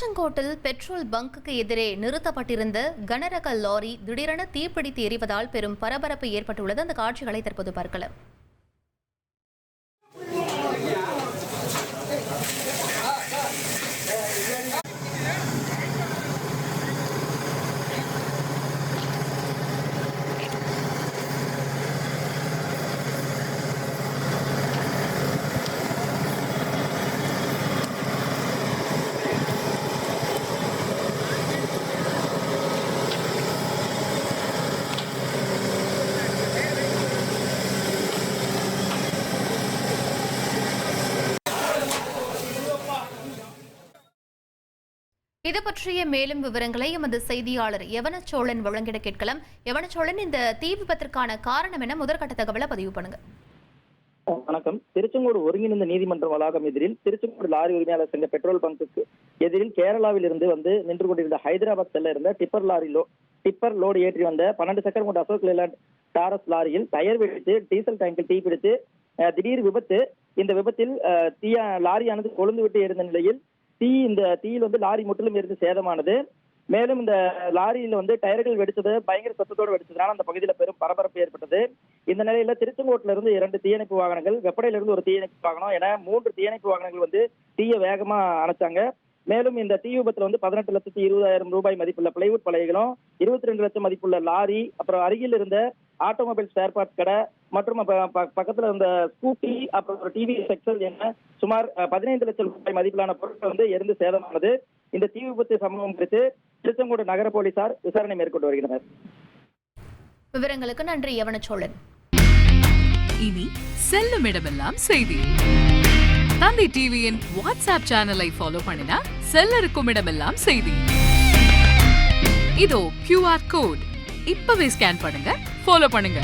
திருச்செங்கோட்டில் பெட்ரோல் பங்குக்கு எதிரே நிறுத்தப்பட்டிருந்த கனரக லாரி திடீரென தீப்பிடித்து எரிவதால் பெரும் பரபரப்பு ஏற்பட்டுள்ளது. அந்த காட்சிகளை தற்போது பார்க்கலாம். இது பற்றிய மேலும் விவரங்களை எமது செய்தியாளர் யவனச்சோழன் வழங்கிட கேட்கலாம். யவனச்சோழன், இந்த தீ விபத்திற்கான காரணம் என முதற்கட்ட தகவலை பதிவு பண்ணுங்க. வணக்கம். திருச்செங்கோடு ஒருங்கிணைந்த நீதிமன்ற வளாகம் எதிரில் திருச்செங்கோடு லாரி உரிமையாளர் சங்க பெட்ரோல் பங்குக்கு எதிரில் கேரளாவில் இருந்து வந்து நின்று கொண்டிருந்த ஹைதராபாத் செல்ல இருந்த டிப்பர் லோடு ஏற்றி வந்த 12 சக்கரம் கொண்ட அசோக் லேலாண்ட் டாரஸ் லாரியில் டயர் வெடித்து டீசல் டேங்கில் தீப்பிடித்து திடீர் விபத்து. இந்த விபத்தில் லாரியானது கொழுந்து விட்டு இருந்த நிலையில் இந்த தீயில் வந்து லாரி முற்றிலும் இருந்து சேதமானது. மேலும் இந்த லாரியில வந்து டயர்கள் வெடிச்சது பயங்கர சத்தத்தோடு வெடிச்சதுனால அந்த பகுதியில் பெரும் பரபரப்பு ஏற்பட்டது. இந்த நிலையில திருச்செங்கோட்டில இருந்து 2 தீயணைப்பு வாகனங்கள், வெப்படையிலிருந்து ஒரு தீயணைப்பு வாகனம் என 3 தீயணைப்பு வாகனங்கள் வந்து தீயை வேகமா அணைச்சாங்க. மேலும் இந்த தீ விபத்துல வந்து 18,20,000 ரூபாய் மதிப்புள்ள பிளைவுட் பலகைகளும் 22 லட்சம் மதிப்புள்ள லாரி, அப்புறம் அருகில் இருந்த ஆட்டோமொபைல் ஸ்பேர் பார்ட்ஸ் கடை மற்றும் பக்கத்துல இருந்த ஸ்கூட்டி, அப்புறம் ஒரு டிவி எக்ஸல் என சுமார் 15 லட்சம் ரூபாய் மதிப்பிலான பொருட்கள் வந்து எரிந்து சேதமானது. இந்த தீ விபத்து சம்பவம் குறித்து திருச்செங்கோடு நகர போலீசார் விசாரணை மேற்கொண்டு வருகின்றனர். விவரங்களுக்கு நன்றி யவனச்சோழன். இனி செல்லும் இடமெல்லாம் செய்தி. தந்தி டிவியின் வாட்ஸ்அப் சேனலை ஃபாலோ பண்ணினா செல்ல இருக்கும் இடமெல்லாம் செய்தி. இதோ QR கோட் இப்பவே ஸ்கேன் பண்ணுங்க, ஃபாலோ பண்ணுங்க.